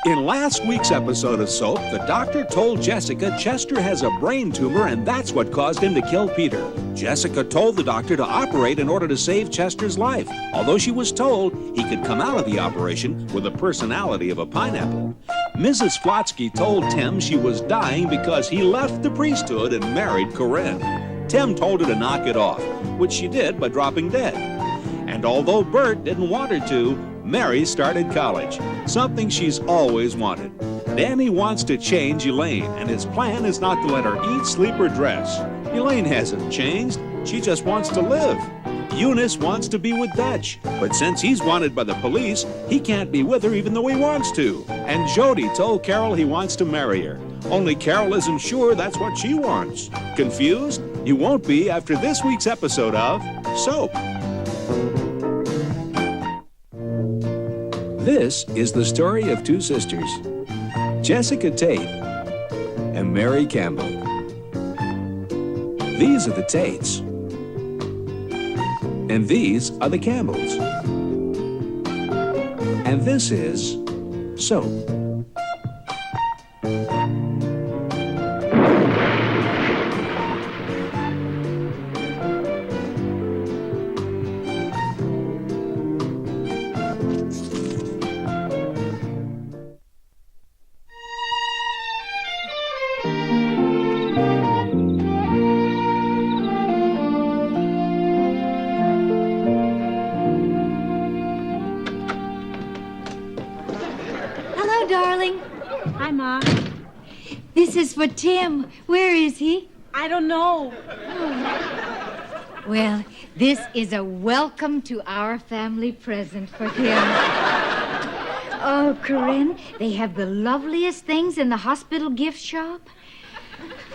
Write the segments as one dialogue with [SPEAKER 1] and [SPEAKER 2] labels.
[SPEAKER 1] In last week's episode of Soap, the doctor told Jessica Chester has a brain tumor and that's what caused him to kill Peter. Jessica told the doctor to operate in order to save Chester's life, although she was told he could come out of the operation with the personality of a pineapple. Mrs. Flotsky told Tim she was dying because he left the priesthood and married Corinne. Tim told her to knock it off, which she did by dropping dead. And although Bert didn't want her to, Mary started college, something she's always wanted. Danny wants to change Elaine, and his plan is not to let her eat, sleep, or dress. Elaine hasn't changed. She just wants to live. Eunice wants to be with Dutch, but since he's wanted by the police, he can't be with her even though he wants to. And Jody told Carol he wants to marry her. Only Carol isn't sure that's what she wants. Confused? You won't be after this week's episode of Soap. This is the story of two sisters, Jessica Tate and Mary Campbell. These are the Tates, and these are the Campbells. And this is Soap.
[SPEAKER 2] Darling.
[SPEAKER 3] Hi, Ma.
[SPEAKER 2] This is for Tim. Where is he?
[SPEAKER 3] I don't know.
[SPEAKER 2] Oh. Well, this is a welcome to our family present for him. Oh, Corinne, they have the loveliest things in the hospital gift shop.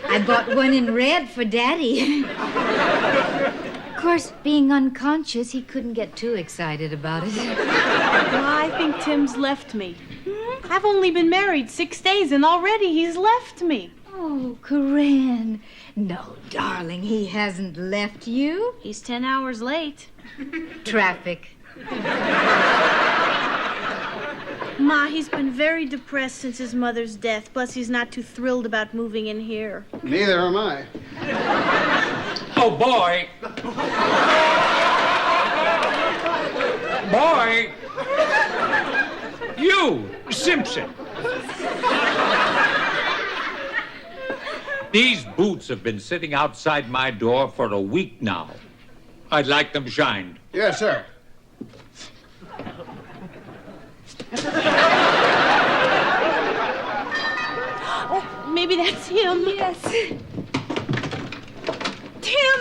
[SPEAKER 2] I bought one in red for Daddy. Of course, being unconscious, he couldn't get too excited about it.
[SPEAKER 3] Ma, I think Tim's left me. I've only been married 6 days, and already he's left me.
[SPEAKER 2] Oh, Corinne. No, darling, he hasn't left you.
[SPEAKER 3] He's 10 hours late.
[SPEAKER 2] Traffic.
[SPEAKER 3] Ma, he's been very depressed since his mother's death. Plus, he's not too thrilled about moving in here.
[SPEAKER 4] Neither am I.
[SPEAKER 5] Oh, boy. Boy. You, Simpson. These boots have been sitting outside my door for a week now. I'd like them shined.
[SPEAKER 4] Yes, sir.
[SPEAKER 3] Oh, maybe that's him.
[SPEAKER 2] Yes.
[SPEAKER 3] Tim,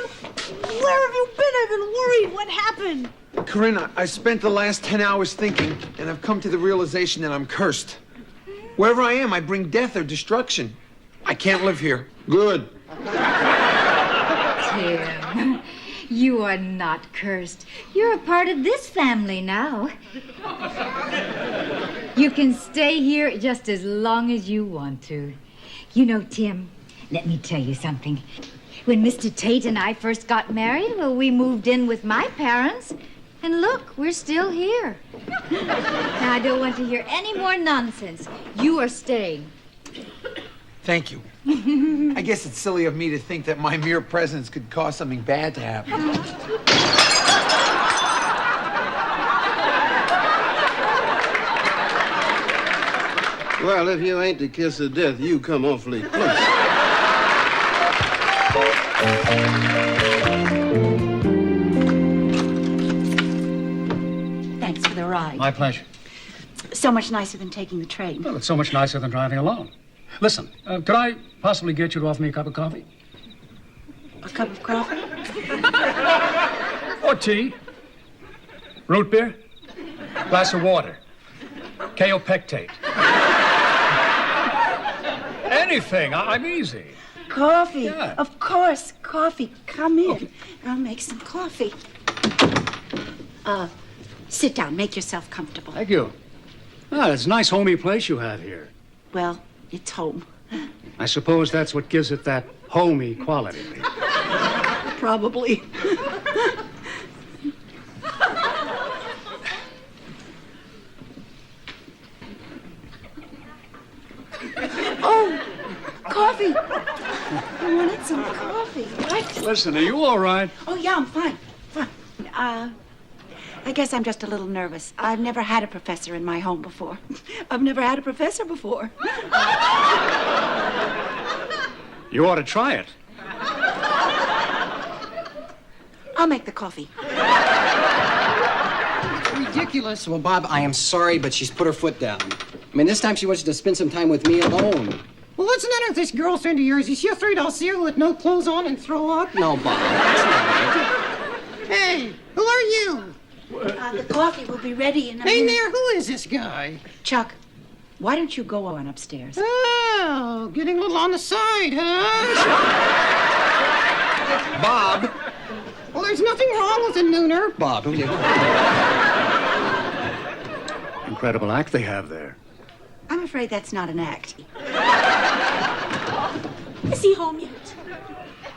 [SPEAKER 3] where have you been? I've been worried. What happened?
[SPEAKER 4] Corinne, I spent the last 10 hours thinking, and I've come to the realization that I'm cursed. Wherever I am, I bring death or destruction. I can't live here. Good.
[SPEAKER 2] Tim, you are not cursed. You're a part of this family now. You can stay here just as long as you want to. You know, Tim, let me tell you something. When Mr. Tate and I first got married, well, we moved in with my parents. And look, we're still here. Now, I don't want to hear any more nonsense. You are staying.
[SPEAKER 4] Thank you. I guess it's silly of me to think that my mere presence could cause something bad to happen.
[SPEAKER 6] Well, if you ain't the kiss of death, you come awfully close.
[SPEAKER 7] Thanks for the ride.
[SPEAKER 8] My pleasure.
[SPEAKER 7] So much nicer than taking the train.
[SPEAKER 8] Well, it's so much nicer than driving alone. Listen, could I possibly get you to offer me a cup of coffee?
[SPEAKER 7] A cup of coffee?
[SPEAKER 8] Or tea? Root beer? Glass of water? Kaopectate? Anything. I'm easy.
[SPEAKER 7] Coffee.
[SPEAKER 8] Yeah.
[SPEAKER 7] Of course. Coffee. Come in. I'll make some coffee. Sit down. Make yourself comfortable.
[SPEAKER 8] Thank you. Ah, it's a nice homey place you have here.
[SPEAKER 7] Well, it's home.
[SPEAKER 8] I suppose that's what gives it that homey quality.
[SPEAKER 7] Probably. Coffee. I wanted some coffee. What?
[SPEAKER 8] Listen, are you all right?
[SPEAKER 7] Oh, yeah, I'm fine. Fine. I guess I'm just a little nervous. I've never had a professor in my home before. I've never had a professor before.
[SPEAKER 8] You ought to try it.
[SPEAKER 7] I'll make the coffee.
[SPEAKER 9] Ridiculous. Well, Bob, I am sorry, but she's put her foot down. I mean, this time she wants you to spend some time with me alone.
[SPEAKER 10] Well, what's the matter with this girlfriend of yours? Is she afraid I'll see her with no clothes on and throw up?
[SPEAKER 9] No, Bob, that's not it.
[SPEAKER 10] Hey, who are you?
[SPEAKER 7] The coffee will be ready in a
[SPEAKER 10] Hey,
[SPEAKER 7] minute.
[SPEAKER 10] there, who is this guy?
[SPEAKER 7] Chuck, why don't you go on upstairs?
[SPEAKER 10] Oh, getting a little on the side, huh?
[SPEAKER 9] Bob!
[SPEAKER 10] Well, there's nothing wrong with a nooner.
[SPEAKER 9] Bob, who you...
[SPEAKER 8] Incredible act they have there.
[SPEAKER 7] I'm afraid that's not an act.
[SPEAKER 11] Is he home yet?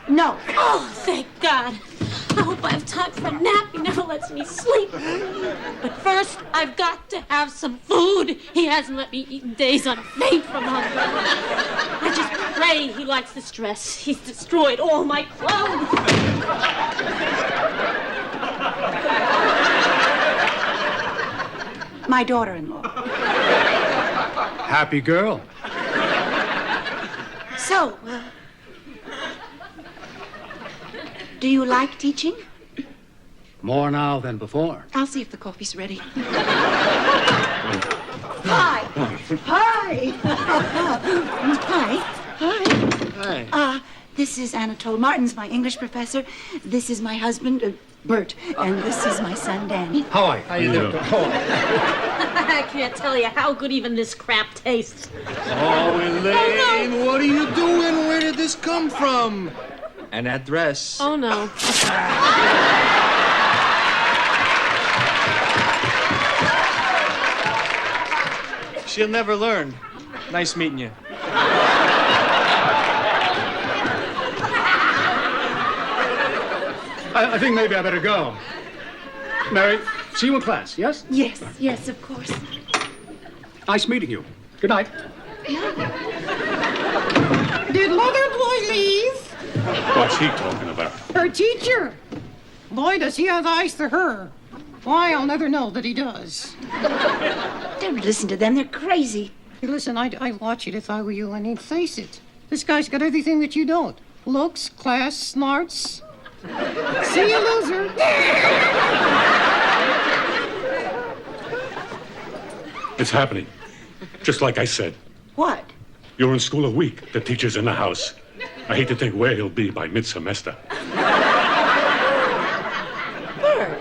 [SPEAKER 7] No.
[SPEAKER 11] Oh, thank God. I hope I have time for a nap. He never lets me sleep. But first, I've got to have some food. He hasn't let me eat in days. I'm faint from hunger. I just pray he likes this dress. He's destroyed all my clothes.
[SPEAKER 7] My daughter-in-law.
[SPEAKER 8] Happy girl.
[SPEAKER 7] So, do you like teaching?
[SPEAKER 8] More now than before.
[SPEAKER 7] I'll see if the coffee's ready. Hi. Hi. Hi. Hi.
[SPEAKER 9] Hi.
[SPEAKER 7] This is Anatole Martins, my English professor. This is my husband, Bert. And this is my son, Danny.
[SPEAKER 8] How are you? How you doing?
[SPEAKER 11] I can't tell you how good even this crap tastes.
[SPEAKER 6] Oh, Elaine, what are you doing? Where did this come from? And that dress.
[SPEAKER 11] Oh, no.
[SPEAKER 6] She'll never learn. Nice meeting you.
[SPEAKER 8] I think maybe I better go. Mary, see you in class, yes?
[SPEAKER 7] Yes, yes, of course.
[SPEAKER 8] Nice meeting you. Good night.
[SPEAKER 10] Did Mother Boy leave?
[SPEAKER 5] What's he talking about?
[SPEAKER 10] Her teacher. Boy, does he have eyes for her. Why, I'll never know that he does.
[SPEAKER 7] Don't listen to them. They're crazy.
[SPEAKER 10] Hey, listen, I'd watch it if I were you, and he'd face it. This guy's got everything that you don't. Looks, class, smarts. See you, loser.
[SPEAKER 5] It's happening. Just like I said.
[SPEAKER 7] What?
[SPEAKER 5] You're in school a week. The teacher's in the house. I hate to think where he'll be by mid-semester.
[SPEAKER 7] Bert.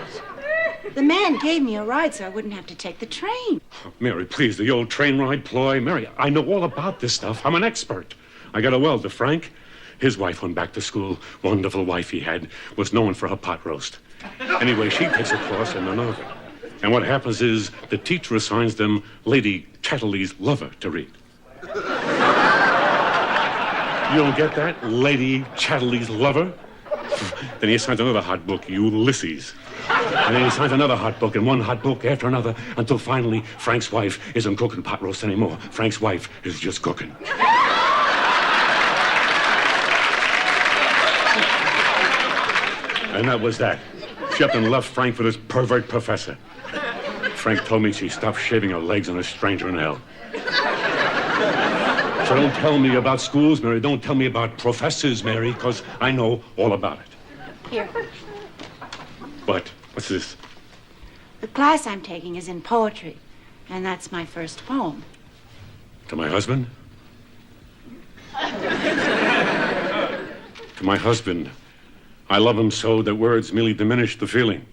[SPEAKER 7] The man gave me a ride so I wouldn't have to take the train.
[SPEAKER 5] Mary, please, the old train ride ploy. Mary, I know all about this stuff. I'm an expert. I got a welder, Frank. His wife went back to school. Wonderful wife he had. Was known for her pot roast. Anyway, she takes a course in Minerva. And what happens is the teacher assigns them Lady Chatterley's Lover to read. You don't get that? Lady Chatterley's Lover? Then he assigns another hot book, Ulysses. And then he assigns another hot book, and one hot book after another, until finally Frank's wife isn't cooking pot roast anymore. Frank's wife is just cooking. And that was that. She up and left Frank for this pervert professor. Frank told me she stopped shaving her legs on a stranger in hell. So don't tell me about schools, Mary. Don't tell me about professors, Mary, because I know all about it.
[SPEAKER 7] Here.
[SPEAKER 5] What? What's this?
[SPEAKER 7] The class I'm taking is in poetry, and that's my first poem.
[SPEAKER 5] To my husband? To my husband. I love him so that words merely diminish the feeling.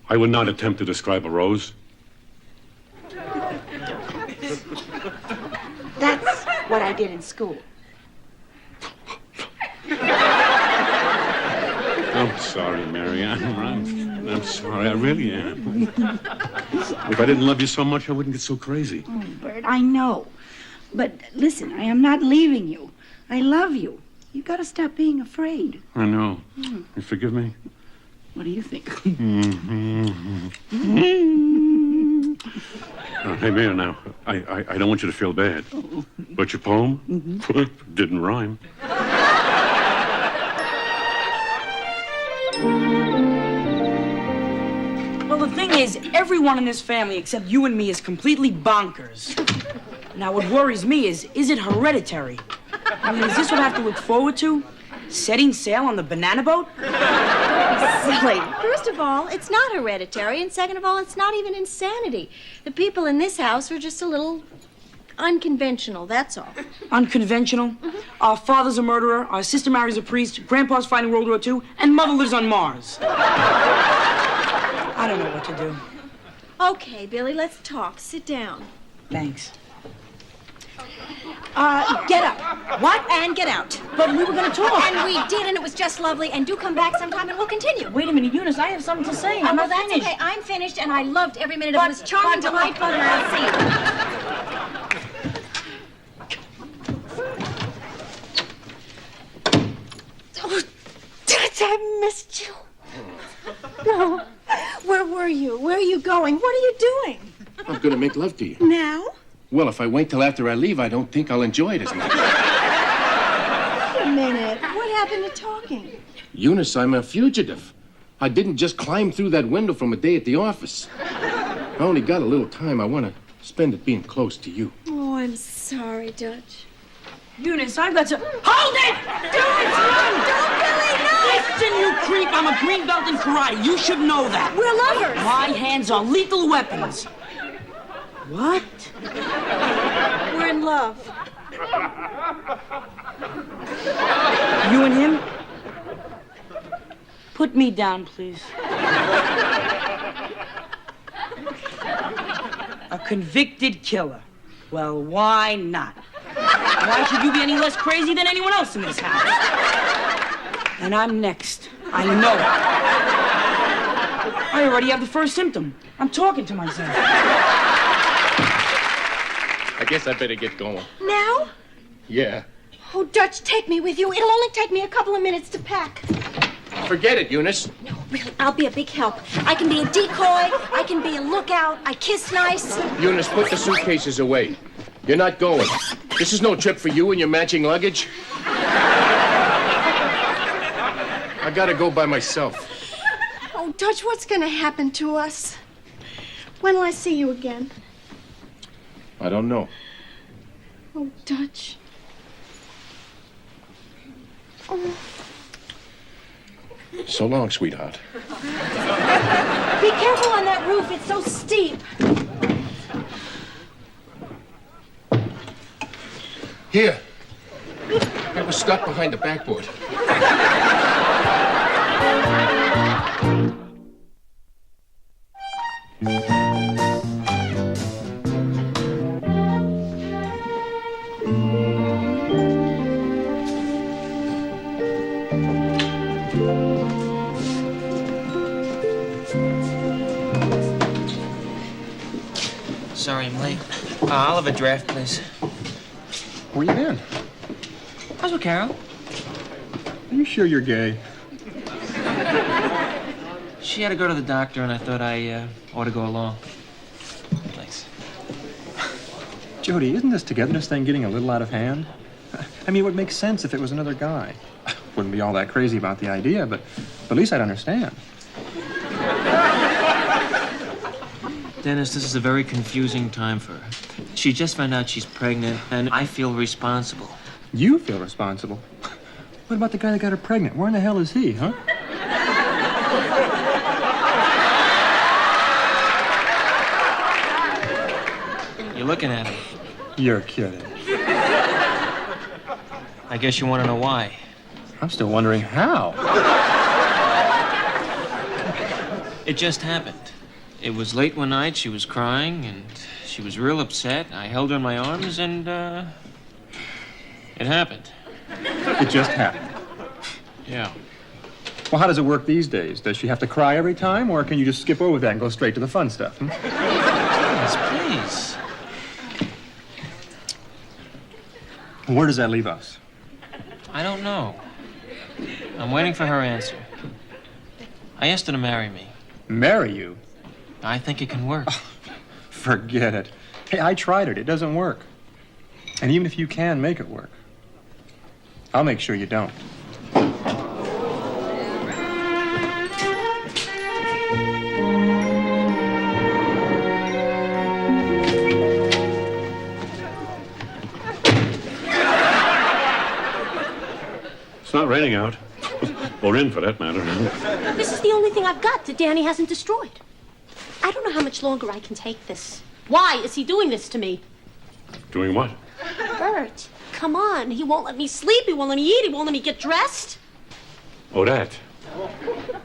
[SPEAKER 5] I would not attempt to describe a rose.
[SPEAKER 7] That's what I did in school.
[SPEAKER 5] I'm sorry, Mary. I'm sorry. I really am. If I didn't love you so much, I wouldn't get so crazy.
[SPEAKER 7] Oh, Bert, I know. But listen, I am not leaving you. I love you. You've got to stop being afraid.
[SPEAKER 5] I know. You forgive me?
[SPEAKER 7] What do you think?
[SPEAKER 5] Hey, Mayor, now, I don't want you to feel bad. But your poem? Mm-hmm. Didn't rhyme.
[SPEAKER 12] Well, the thing is, everyone in this family except you and me is completely bonkers. Now, what worries me is it hereditary? I mean, is this what I have to look forward to? Setting sail on the banana boat?
[SPEAKER 13] Silly. First of all, it's not hereditary, and second of all, it's not even insanity. The people in this house are just a little unconventional, that's all.
[SPEAKER 12] Unconventional? Mm-hmm. Our father's a murderer, our sister marries a priest, grandpa's fighting World War II, and mother lives on Mars. I don't know what to do.
[SPEAKER 13] Okay, Billy, let's talk. Sit down.
[SPEAKER 12] Thanks.
[SPEAKER 13] Get up.
[SPEAKER 12] What?
[SPEAKER 13] And get out.
[SPEAKER 12] But we were going to talk.
[SPEAKER 13] And we did, and it was just lovely. And do come back sometime, and we'll continue.
[SPEAKER 12] Wait a minute, Eunice, I have something to say. I'm
[SPEAKER 13] well,
[SPEAKER 12] not
[SPEAKER 13] that's
[SPEAKER 12] finished.
[SPEAKER 13] okay. I'm finished, and I loved every minute of it. It was charming, delightful, and I'll see you. Oh, Dad, I missed you. No. Where were you? Where are you going? What are you doing?
[SPEAKER 6] I'm going to make love to you.
[SPEAKER 13] Now?
[SPEAKER 6] Well, if I wait till after I leave, I don't think I'll enjoy it as much.
[SPEAKER 13] Wait a minute. What happened to talking?
[SPEAKER 6] Eunice, I'm a fugitive. I didn't just climb through that window from a day at the office. I only got a little time. I want to spend it being close to you.
[SPEAKER 13] Oh, I'm sorry, Dutch.
[SPEAKER 12] Eunice, I've got to... Hold it!
[SPEAKER 13] Don't, Billy, no!
[SPEAKER 12] Listen, you creep. I'm a green belt in karate. You should know that.
[SPEAKER 13] We're lovers.
[SPEAKER 12] My hands are lethal weapons. What?
[SPEAKER 13] We're in love.
[SPEAKER 12] You and him? Put me down, please. A convicted killer. Well, why not? Why should you be any less crazy than anyone else in this house? And I'm next. I know it. I already have the first symptom. I'm talking to myself.
[SPEAKER 6] I guess I better get going.
[SPEAKER 13] Now?
[SPEAKER 6] Yeah.
[SPEAKER 13] Oh, Dutch, take me with you. It'll only take me a couple of minutes to pack.
[SPEAKER 6] Forget it, Eunice.
[SPEAKER 13] No, really, I'll be a big help. I can be a decoy. I can be a lookout. I kiss nice.
[SPEAKER 6] Eunice, put the suitcases away. You're not going. This is no trip for you and your matching luggage. I gotta go by myself.
[SPEAKER 13] Oh, Dutch, what's gonna happen to us? When will I see you again?
[SPEAKER 6] I don't know.
[SPEAKER 13] Oh, Dutch. Oh.
[SPEAKER 6] So long, sweetheart.
[SPEAKER 13] Be careful on that roof. It's so steep.
[SPEAKER 6] Here. I was stuck behind the backboard.
[SPEAKER 14] Sorry I'm late. I'll have a draft, please.
[SPEAKER 15] Where you been?
[SPEAKER 14] I was with Carol.
[SPEAKER 15] Are you sure you're gay?
[SPEAKER 14] She had to go to the doctor, and I thought I ought to go along. Thanks.
[SPEAKER 15] Jody, isn't this togetherness thing getting a little out of hand? I mean, it would make sense if it was another guy. Wouldn't be all that crazy about the idea, but at least I'd understand.
[SPEAKER 14] Dennis, this is a very confusing time for her. She just found out she's pregnant, and I feel responsible.
[SPEAKER 15] You feel responsible? What about the guy that got her pregnant? Where in the hell is he, huh?
[SPEAKER 14] You're looking at him.
[SPEAKER 15] You're kidding.
[SPEAKER 14] I guess you want to know why.
[SPEAKER 15] I'm still wondering how.
[SPEAKER 14] It just happened. It was late one night, she was crying, and she was real upset. I held her in my arms, and, it happened.
[SPEAKER 15] It just happened?
[SPEAKER 14] Yeah.
[SPEAKER 15] Well, how does it work these days? Does she have to cry every time, or can you just skip over that and go straight to the fun stuff?
[SPEAKER 14] Yes, please.
[SPEAKER 15] Where does that leave us?
[SPEAKER 14] I don't know. I'm waiting for her answer. I asked her to marry me.
[SPEAKER 15] Marry you?
[SPEAKER 14] I think it can work.
[SPEAKER 15] Oh, forget it. Hey, I tried it. It doesn't work. And even if you can make it work, I'll make sure you don't.
[SPEAKER 5] It's not raining out. Or in, for that matter.
[SPEAKER 11] This is the only thing I've got that Danny hasn't destroyed. I don't know how much longer I can take this. Why is he doing this to me?
[SPEAKER 5] Doing what?
[SPEAKER 11] Bert, come on. He won't let me sleep. He won't let me eat. He won't let me get dressed.
[SPEAKER 5] Oh, that.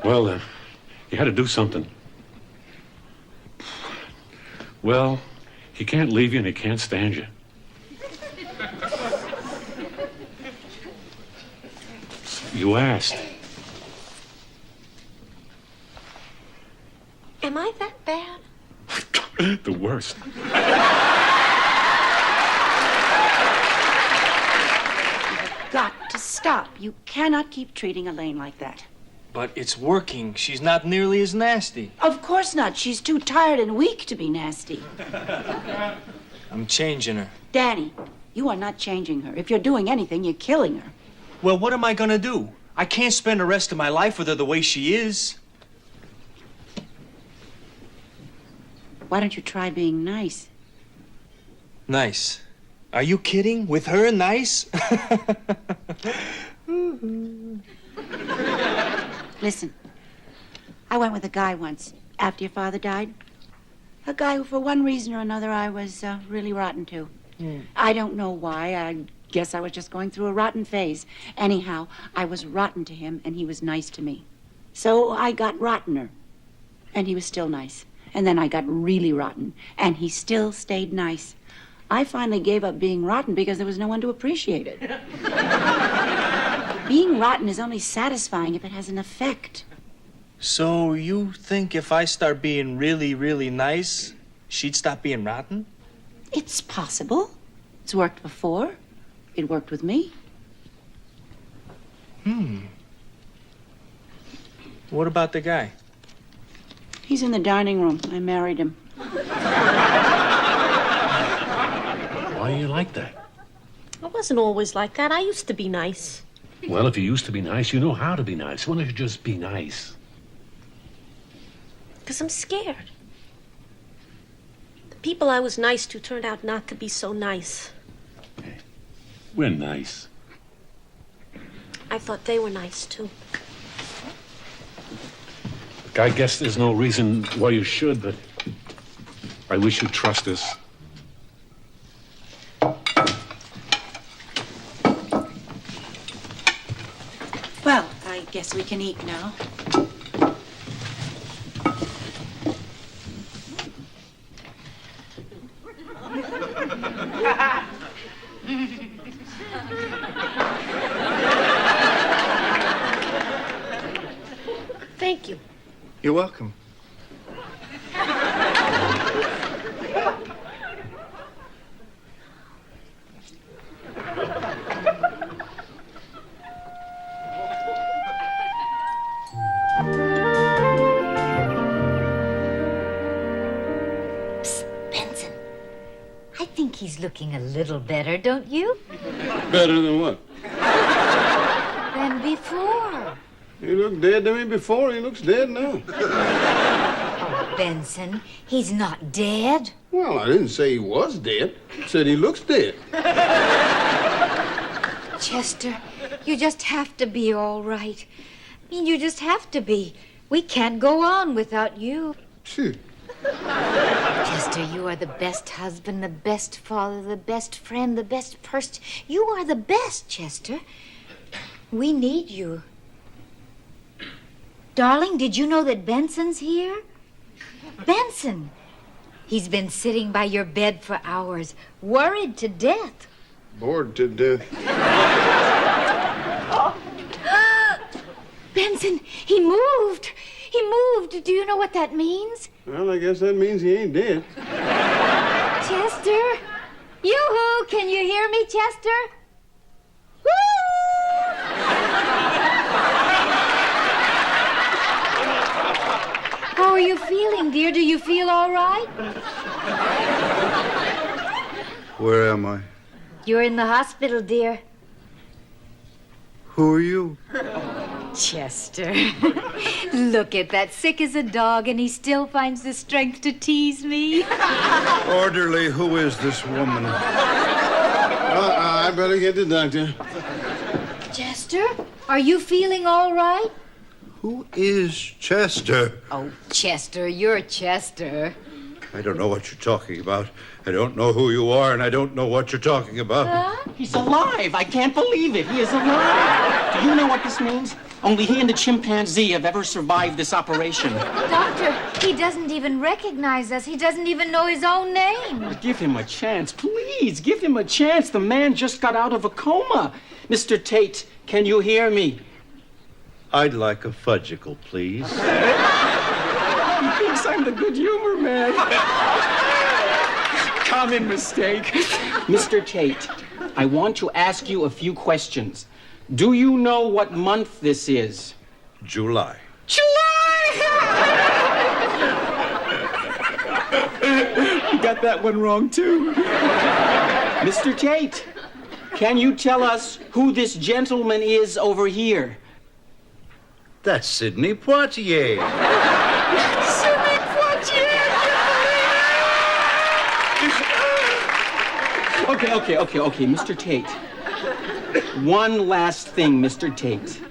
[SPEAKER 5] Well, you had to do something. Well, he can't leave you and he can't stand you. You asked.
[SPEAKER 11] Am I that bad?
[SPEAKER 5] The worst.
[SPEAKER 7] Got to stop. You cannot keep treating Elaine like that.
[SPEAKER 16] But it's working. She's not nearly as nasty.
[SPEAKER 7] Of course not. She's too tired and weak to be nasty.
[SPEAKER 16] I'm changing her.
[SPEAKER 7] Danny, you are not changing her. If you're doing anything, you're killing her.
[SPEAKER 16] Well, what am I gonna do? I can't spend the rest of my life with her the way she is.
[SPEAKER 7] Why don't you try being nice?
[SPEAKER 16] Nice. Are you kidding? With her, nice?
[SPEAKER 7] Listen, I went with a guy once after your father died. A guy who, for one reason or another, I was really rotten to. I don't know why. I guess I was just going through a rotten phase. Anyhow, I was rotten to him, and he was nice to me. So I got rottener, and he was still nice. And then I got really rotten, and he still stayed nice. I finally gave up being rotten because there was no one to appreciate it. Being rotten is only satisfying if it has an effect.
[SPEAKER 16] So you think if I start being really, really nice, she'd stop being rotten?
[SPEAKER 7] It's possible. It's worked before. It worked with me.
[SPEAKER 16] What about the guy?
[SPEAKER 7] He's in the dining room. I married him.
[SPEAKER 5] Why are you like that?
[SPEAKER 11] I wasn't always like that. I used to be nice.
[SPEAKER 5] Well, if you used to be nice, you know how to be nice. Why don't you just be nice?
[SPEAKER 11] Because I'm scared. The people I was nice to turned out not to be so nice.
[SPEAKER 5] We're nice.
[SPEAKER 11] I thought they were nice, too.
[SPEAKER 5] Look, I guess there's no reason why you should, but I wish you'd trust us.
[SPEAKER 7] Well, I guess we can eat now.
[SPEAKER 11] Thank you.
[SPEAKER 16] You're welcome.
[SPEAKER 2] Benson, I think he's looking a little better, don't you?
[SPEAKER 17] Better than what?
[SPEAKER 2] Than before.
[SPEAKER 17] He looked dead to me before. He looks dead now.
[SPEAKER 2] Oh, Benson, he's not dead.
[SPEAKER 17] Well, I didn't say he was dead. I said he looks dead.
[SPEAKER 2] Chester, you just have to be all right. I mean, you just have to be. We can't go on without you.
[SPEAKER 17] Phew.
[SPEAKER 2] Chester, you are the best husband, the best father, the best friend, the best person. You are the best, Chester. We need you. Darling, did you know that Benson's here? Benson. He's been sitting by your bed for hours, worried to death.
[SPEAKER 17] Bored to death.
[SPEAKER 2] Benson, he moved. He moved. Do you know what that means?
[SPEAKER 17] Well, I guess that means he ain't dead.
[SPEAKER 2] Chester? Yoo-hoo! Can you hear me, Chester? Woo! How are you feeling, dear? Do you feel all right?
[SPEAKER 17] Where am I?
[SPEAKER 2] You're in the hospital, dear.
[SPEAKER 18] Who are you?
[SPEAKER 2] Chester. Look at that, sick as a dog, and he still finds the strength to tease me.
[SPEAKER 18] Orderly, who is this woman? I better get the doctor.
[SPEAKER 2] Chester, are you feeling all right?
[SPEAKER 18] Who is Chester?
[SPEAKER 2] Oh, Chester, you're Chester.
[SPEAKER 18] I don't know what you're talking about. I don't know who you are, and I don't know what you're talking about.
[SPEAKER 9] He's alive. I can't believe it. He is alive. Do you know what this means? Only he and the chimpanzee have ever survived this operation.
[SPEAKER 2] Doctor, he doesn't even recognize us. He doesn't even know his own name.
[SPEAKER 9] Give him a chance, please. Give him a chance. The man just got out of a coma. Mr. Tate, can you hear me?
[SPEAKER 18] I'd like a fudgicle, please.
[SPEAKER 9] He thinks I'm the good humor man. Common mistake. Mr. Tate, I want to ask you a few questions. Do you know what month this is?
[SPEAKER 18] July.
[SPEAKER 9] You got that one wrong, too. Mr. Tate, can you tell us who this gentleman is over here?
[SPEAKER 18] That's Sidney Poitier.
[SPEAKER 9] Sidney Poitier! Okay, Mr. Tate. One last thing, Mr. Tate.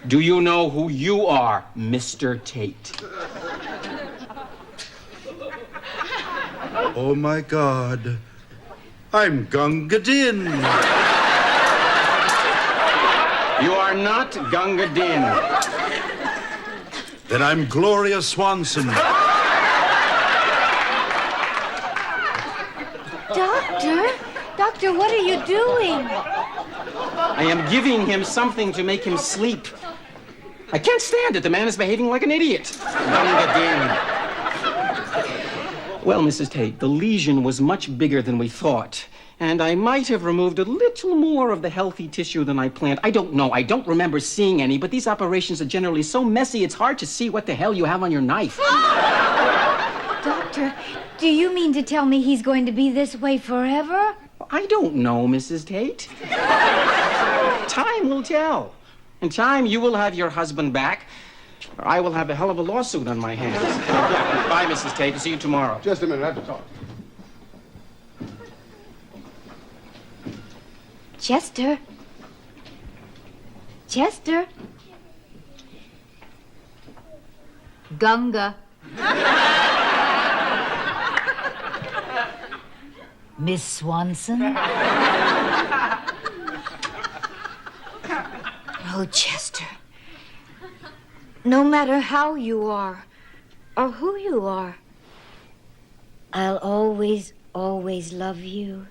[SPEAKER 9] Do you know who you are, Mr. Tate?
[SPEAKER 18] Oh, my God. I'm Gunga Din.
[SPEAKER 9] You are not Gunga Din.
[SPEAKER 18] Then I'm Gloria Swanson.
[SPEAKER 2] Doctor, what are you doing?
[SPEAKER 9] I am giving him something to make him sleep. I can't stand it. The man is behaving like an idiot. Gunga Din. Well, Mrs. Tate, the lesion was much bigger than we thought. And I might have removed a little more of the healthy tissue than I planned. I don't know. I don't remember seeing any, but these operations are generally so messy, it's hard to see what the hell you have on your knife.
[SPEAKER 2] Doctor, do you mean to tell me he's going to be this way forever?
[SPEAKER 9] I don't know, Mrs. Tate. Time will tell. In time, you will have your husband back, or I will have a hell of a lawsuit on my hands. Bye, Mrs. Tate. I'll see you tomorrow.
[SPEAKER 17] Just a minute, I have to talk.
[SPEAKER 2] Chester? Chester? Gunga. Miss Swanson? Oh, Chester. No matter how you are, or who you are, I'll always, always love you.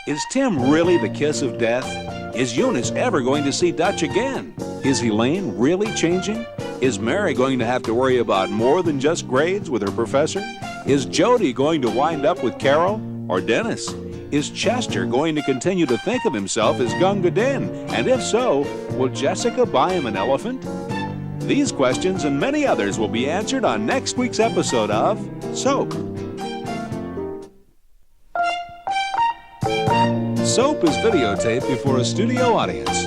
[SPEAKER 1] Is Tim really the kiss of death? Is Eunice ever going to see Dutch again? Is Elaine really changing? Is Mary going to have to worry about more than just grades with her professor? Is Jody going to wind up with Carol or Dennis? Is Chester going to continue to think of himself as Gunga Din? And if so, will Jessica buy him an elephant? These questions and many others will be answered on next week's episode of Soap. Soap is videotaped before a studio audience.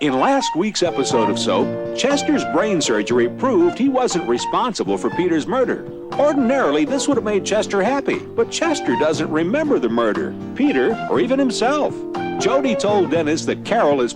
[SPEAKER 1] In last week's episode of Soap, Chester's brain surgery proved he wasn't responsible for Peter's murder. Ordinarily, this would have made Chester happy, but Chester doesn't remember the murder, Peter, or even himself. Jody told Dennis that Carol is